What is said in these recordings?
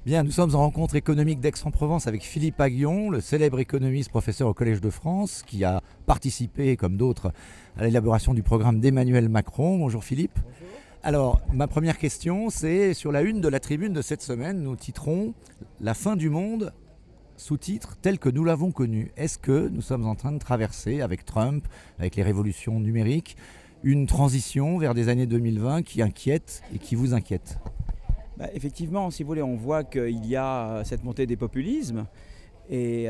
Bien, nous sommes en rencontre économique d'Aix-en-Provence avec Philippe Aghion, le célèbre économiste, professeur au Collège de France, qui a participé, comme d'autres, à l'élaboration du programme d'Emmanuel Macron. Bonjour Philippe. Bonjour. Alors, ma première question, c'est sur la une de la tribune de cette semaine, nous titrons « La fin du monde », sous-titre « Tel que nous l'avons connu ». Est-ce que nous sommes en train de traverser, avec Trump, avec les révolutions numériques, une transition vers des années 2020 qui inquiète et qui vous inquiète ? Effectivement, si vous voulez, on voit qu'il y a cette montée des populismes. Et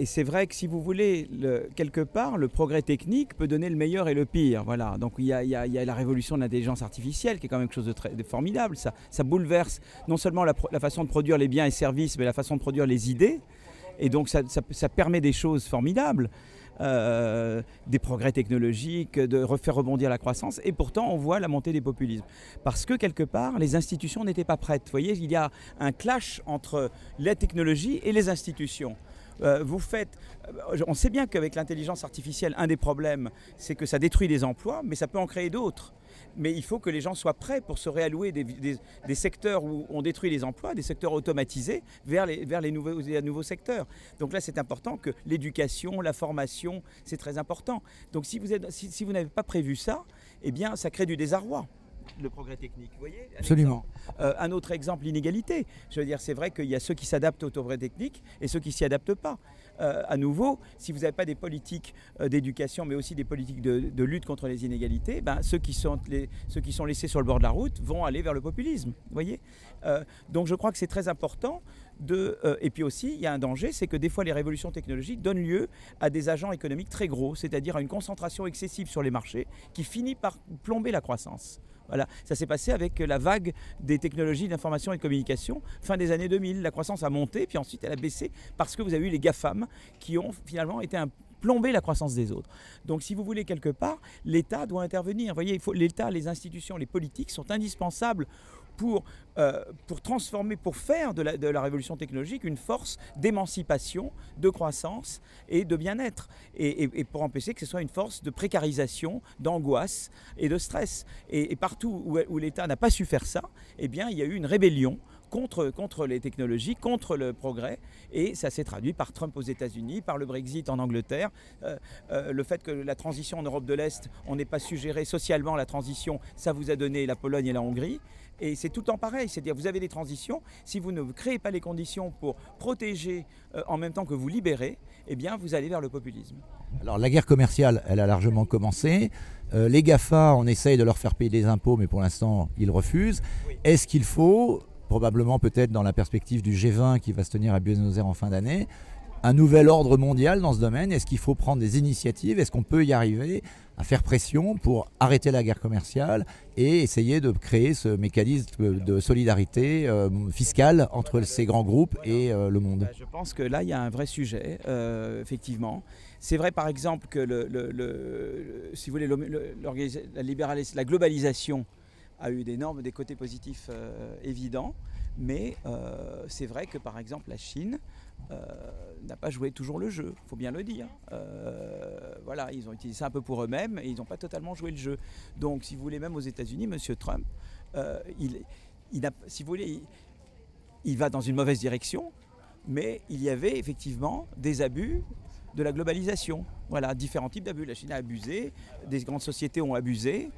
c'est vrai que si vous voulez, quelque part, le progrès technique peut donner le meilleur et le pire. Voilà. Donc il y a la révolution de l'intelligence artificielle qui est quand même quelque chose de formidable. Ça bouleverse non seulement la façon de produire les biens et services, mais la façon de produire les idées. Et donc ça permet des choses formidables. Des progrès technologiques, de refaire rebondir la croissance, et pourtant on voit la montée des populismes. Parce que quelque part, les institutions n'étaient pas prêtes. Vous voyez, il y a un clash entre la technologie et les institutions. On sait bien qu'avec l'intelligence artificielle, un des problèmes, c'est que ça détruit des emplois, mais ça peut en créer d'autres. Mais il faut que les gens soient prêts pour se réallouer des secteurs où on détruit les emplois, des secteurs automatisés, vers les nouveaux secteurs. Donc là, c'est important que l'éducation, la formation, c'est très important. Donc si vous n'avez pas prévu ça, eh bien, ça crée du désarroi. Le progrès technique, vous voyez ? Absolument. Un autre exemple, l'inégalité. Je veux dire, c'est vrai qu'il y a ceux qui s'adaptent au progrès technique et ceux qui ne s'y adaptent pas. À nouveau, si vous n'avez pas des politiques d'éducation, mais aussi des politiques de lutte contre les inégalités, ceux qui sont laissés sur le bord de la route vont aller vers le populisme. Vous voyez ? Donc je crois que c'est très important. Et puis aussi, il y a un danger, c'est que des fois les révolutions technologiques donnent lieu à des agents économiques très gros, c'est-à-dire à une concentration excessive sur les marchés qui finit par plomber la croissance. Voilà. Ça s'est passé avec la vague des technologies d'information et de communication. Fin des années 2000, la croissance a monté, puis ensuite elle a baissé parce que vous avez eu les GAFAM qui ont finalement été plomber la croissance des autres. Donc si vous voulez quelque part, l'État doit intervenir. Vous voyez, l'État, les institutions, les politiques sont indispensables pour transformer, pour faire de la révolution technologique une force d'émancipation, de croissance et de bien-être. Et pour empêcher que ce soit une force de précarisation, d'angoisse et de stress. Et partout où l'État n'a pas su faire ça, eh bien, il y a eu une rébellion contre les technologies, contre le progrès, et ça s'est traduit par Trump aux États-Unis, par le Brexit en Angleterre, le fait que la transition en Europe de l'Est, on n'ait pas su gérer socialement la transition, ça vous a donné la Pologne et la Hongrie, et c'est tout le temps pareil, c'est-à-dire vous avez des transitions, si vous ne créez pas les conditions pour protéger en même temps que vous libérez, eh bien vous allez vers le populisme. Alors la guerre commerciale, elle a largement commencé. Les GAFA, on essaye de leur faire payer des impôts, mais pour l'instant, ils refusent. Oui. Est-ce qu'il faut, probablement peut-être dans la perspective du G20 qui va se tenir à Buenos Aires en fin d'année, un nouvel ordre mondial dans ce domaine? Est-ce qu'il faut prendre des initiatives? Est-ce qu'on peut y arriver à faire pression pour arrêter la guerre commerciale et essayer de créer ce mécanisme de solidarité fiscale entre ces grands groupes et le monde? Je pense que là, il y a un vrai sujet, effectivement. C'est vrai, par exemple, que si vous voulez, la globalisation a eu des côtés positifs évidents, mais c'est vrai que par exemple la Chine n'a pas joué toujours le jeu, il faut bien le dire. Voilà, ils ont utilisé ça un peu pour eux-mêmes et ils n'ont pas totalement joué le jeu. Donc si vous voulez, même aux États-Unis, M. Trump, si vous voulez, il va dans une mauvaise direction, mais il y avait effectivement des abus de la globalisation. Voilà, différents types d'abus. La Chine a abusé, des grandes sociétés ont abusé.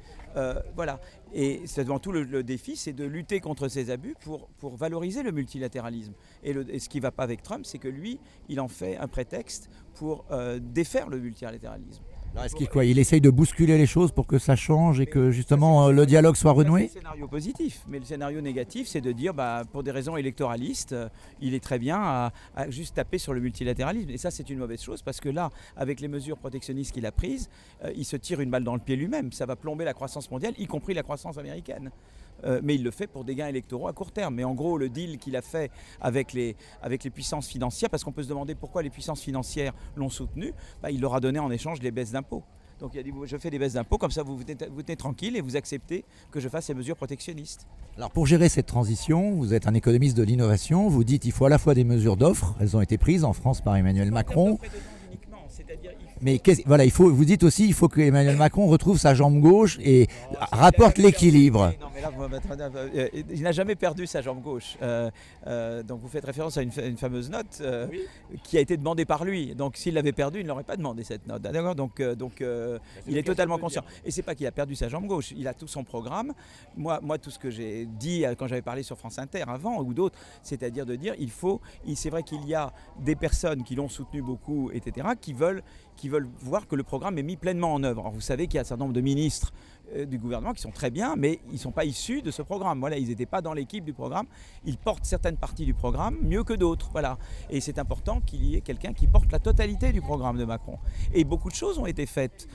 Voilà. Et c'est devant tout le défi, c'est de lutter contre ces abus pour valoriser le multilatéralisme. Et ce qui ne va pas avec Trump, c'est que lui, il en fait un prétexte pour défaire le multilatéralisme. Alors est-ce qu'il essaye de bousculer les choses pour que ça change et que justement le dialogue soit renoué? C'est le scénario positif, mais le scénario négatif, c'est de dire pour des raisons électoralistes, il est très bien à juste taper sur le multilatéralisme. Et ça, c'est une mauvaise chose parce que là, avec les mesures protectionnistes qu'il a prises, il se tire une balle dans le pied lui-même. Ça va plomber la croissance mondiale, y compris la croissance américaine. Mais il le fait pour des gains électoraux à court terme. Mais en gros, le deal qu'il a fait avec les puissances financières, parce qu'on peut se demander pourquoi les puissances financières l'ont soutenu, il leur a donné en échange des baisses d'impôts. Donc il a dit, je fais des baisses d'impôts, comme ça vous tenez tranquille et vous acceptez que je fasse ces mesures protectionnistes. Alors pour gérer cette transition, vous êtes un économiste de l'innovation, vous dites qu'il faut à la fois des mesures d'offres, elles ont été prises en France par Emmanuel Macron. C'est-à-dire Mais voilà, vous dites aussi, il faut que Emmanuel Macron retrouve sa jambe gauche et rapporte l'équilibre. Non, mais là, il n'a jamais perdu sa jambe gauche. Donc vous faites référence à une fameuse note qui a été demandée par lui. Donc s'il l'avait perdue, il n'aurait pas demandé cette note. D'accord. Donc il est totalement conscient. Et c'est pas qu'il a perdu sa jambe gauche. Il a tout son programme. Moi, tout ce que j'ai dit quand j'avais parlé sur France Inter avant ou d'autres, c'est-à-dire de dire c'est vrai qu'il y a des personnes qui l'ont soutenu beaucoup, etc., qui veulent voir que le programme est mis pleinement en œuvre. Alors vous savez qu'il y a un certain nombre de ministres du gouvernement qui sont très bien, mais ils ne sont pas issus de ce programme. Voilà, ils n'étaient pas dans l'équipe du programme. Ils portent certaines parties du programme mieux que d'autres. Voilà. Et c'est important qu'il y ait quelqu'un qui porte la totalité du programme de Macron. Et beaucoup de choses ont été faites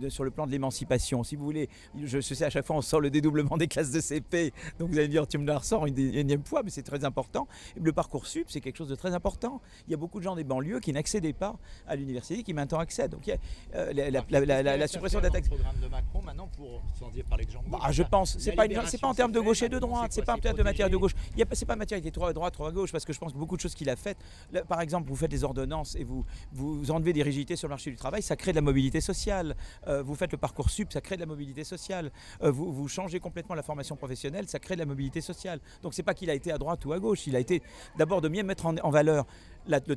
sur le plan de l'émancipation. Si vous voulez, je sais à chaque fois on sort le dédoublement des classes de CP, donc vous allez me dire tu me la ressors une énième fois, mais c'est très important. Le Parcoursup, c'est quelque chose de très important. Il y a beaucoup de gens des banlieues qui n'accédaient pas à l'université, qui maintenant accèdent. Donc il y a la suppression de la taxe. Programme de Macron maintenant pour sans dire parler de jambe gauche. Je pense, c'est pas en termes de gauche et de droite, c'est pas en termes de matière de gauche. C'est pas matière qui est trop à droite, trop à gauche, parce que je pense que beaucoup de choses qu'il a faites, là, par exemple, vous faites les ordonnances et vous enlevez des rigidités sur le marché du travail, ça crée de la mobilité sociale. Vous faites le Parcoursup, ça crée de la mobilité sociale. Vous changez complètement la formation professionnelle, ça crée de la mobilité sociale. Donc c'est pas qu'il a été à droite ou à gauche, il a été d'abord de mieux mettre en valeur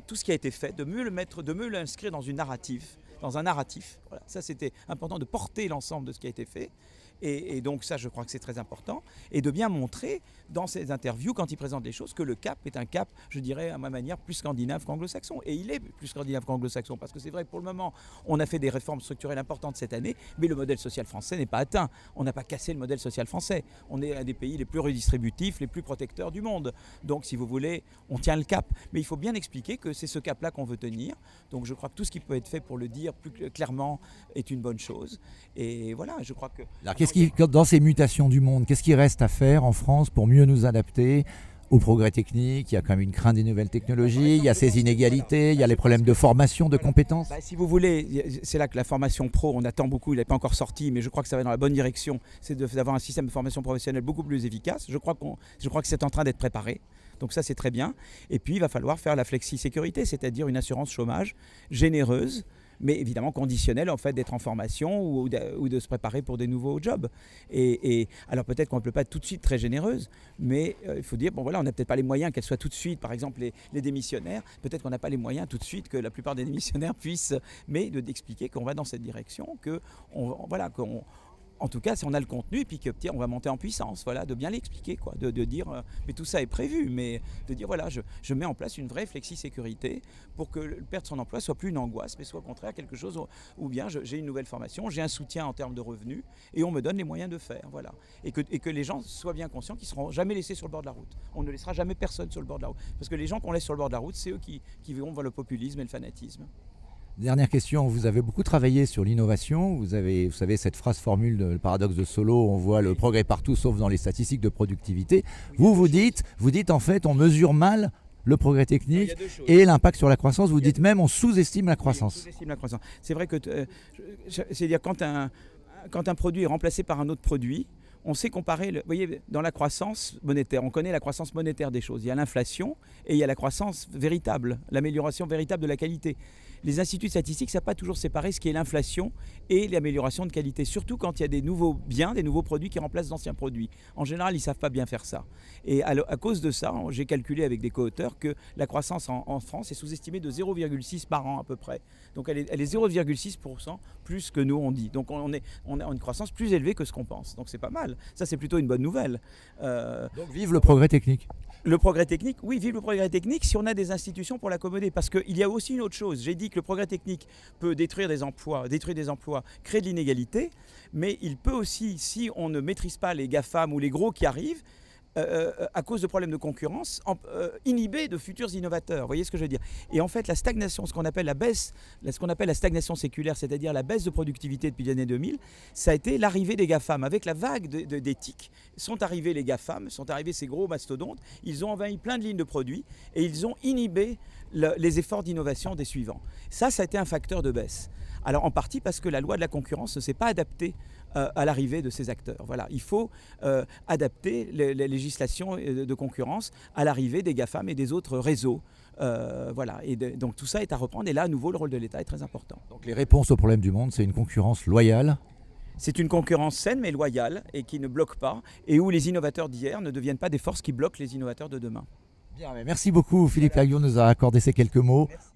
tout ce qui a été fait, de mieux l'inscrire dans un narratif. Voilà. Ça, c'était important de porter l'ensemble de ce qui a été fait. Et donc ça, je crois que c'est très important. Et de bien montrer dans ses interviews, quand il présente les choses, que le cap est un cap, je dirais à ma manière, plus scandinave qu'anglo-saxon. Et il est plus scandinave qu'anglo-saxon. Parce que c'est vrai que pour le moment, on a fait des réformes structurelles importantes cette année, mais le modèle social français n'est pas atteint. On n'a pas cassé le modèle social français. On est un des pays les plus redistributifs, les plus protecteurs du monde. Donc si vous voulez, on tient le cap. Mais il faut bien expliquer que c'est ce cap-là qu'on veut tenir. Donc je crois que tout ce qui peut être fait pour le dire plus clairement est une bonne chose. Et voilà, je crois que... Alors, dans ces mutations du monde, qu'est-ce qui reste à faire en France pour mieux nous adapter au progrès technique? Il y a quand même une crainte des nouvelles technologies, il y a ces inégalités, il y a les problèmes de formation, de compétences. Si vous voulez, c'est là que la formation pro, on attend beaucoup, il n'est pas encore sorti, mais je crois que ça va dans la bonne direction, c'est d'avoir un système de formation professionnelle beaucoup plus efficace. Je crois que c'est en train d'être préparé. Donc ça, c'est très bien. Et puis, il va falloir faire la flexi-sécurité, c'est-à-dire une assurance chômage généreuse, mais évidemment conditionnel en fait d'être en formation ou de se préparer pour des nouveaux jobs. Et alors peut-être qu'on ne peut pas être tout de suite très généreuse, mais il faut dire, bon voilà, on n'a peut-être pas les moyens qu'elle soit tout de suite, par exemple les démissionnaires, peut-être qu'on n'a pas les moyens tout de suite que la plupart des démissionnaires puissent, mais d'expliquer qu'on va dans cette direction, en tout cas, si on a le contenu, et puis on va monter en puissance, voilà, de bien l'expliquer, quoi, de dire, mais tout ça est prévu, mais de dire, voilà, je mets en place une vraie flexi-sécurité pour que perdre son emploi soit plus une angoisse, mais soit au contraire quelque chose, ou bien j'ai une nouvelle formation, j'ai un soutien en termes de revenus, et on me donne les moyens de faire, voilà. Et que les gens soient bien conscients qu'ils ne seront jamais laissés sur le bord de la route. On ne laissera jamais personne sur le bord de la route. Parce que les gens qu'on laisse sur le bord de la route, c'est eux qui vont vers le populisme et le fanatisme. Dernière question, vous avez beaucoup travaillé sur l'innovation, vous savez cette phrase formule, le paradoxe de Solow, on voit le progrès partout sauf dans les statistiques de productivité. Vous dites en fait on mesure mal le progrès technique et l'impact sur la croissance, vous dites même on sous-estime la croissance. Oui, on sous-estime la croissance. C'est vrai que c'est-à-dire quand un produit est remplacé par un autre produit, on sait comparer, vous voyez, dans la croissance monétaire, on connaît la croissance monétaire des choses. Il y a l'inflation et il y a la croissance véritable, l'amélioration véritable de la qualité. Les instituts statistiques ne savent pas toujours séparer ce qui est l'inflation et l'amélioration de qualité, surtout quand il y a des nouveaux biens, des nouveaux produits qui remplacent d'anciens produits. En général, ils ne savent pas bien faire ça. Et à cause de ça, j'ai calculé avec des co-auteurs que la croissance en France est sous-estimée de 0,6 par an à peu près. Donc elle est 0,6% plus que nous on dit. Donc on a une croissance plus élevée que ce qu'on pense. Donc c'est pas mal. Ça c'est plutôt une bonne nouvelle. Donc vive le progrès technique. Le progrès technique, oui, vive le progrès technique si on a des institutions pour l'accommoder. Parce qu'il y a aussi une autre chose. J'ai dit que le progrès technique peut détruire des emplois, créer de l'inégalité, mais il peut aussi, si on ne maîtrise pas les GAFAM ou les gros qui arrivent, à cause de problèmes de concurrence, inhiber de futurs innovateurs. Vous voyez ce que je veux dire? Et en fait, la stagnation, ce qu'on appelle la stagnation séculaire, c'est-à-dire la baisse de productivité depuis l'année 2000, ça a été l'arrivée des GAFAM. Avec la vague d'éthique, sont arrivés les GAFAM, sont arrivés ces gros mastodontes, ils ont envahi plein de lignes de produits et ils ont inhibé les efforts d'innovation des suivants. Ça a été un facteur de baisse. Alors en partie parce que la loi de la concurrence ne s'est pas adaptée à l'arrivée de ces acteurs. Voilà, il faut adapter les législations de concurrence à l'arrivée des GAFAM et des autres réseaux. Voilà, et donc tout ça est à reprendre, et là à nouveau le rôle de l'État est très important. Donc les réponses au problème du monde, c'est une concurrence loyale. C'est une concurrence saine mais loyale et qui ne bloque pas, et où les innovateurs d'hier ne deviennent pas des forces qui bloquent les innovateurs de demain. Bien, merci beaucoup Philippe Herguillon de nous avoir accordé ces quelques mots. Merci.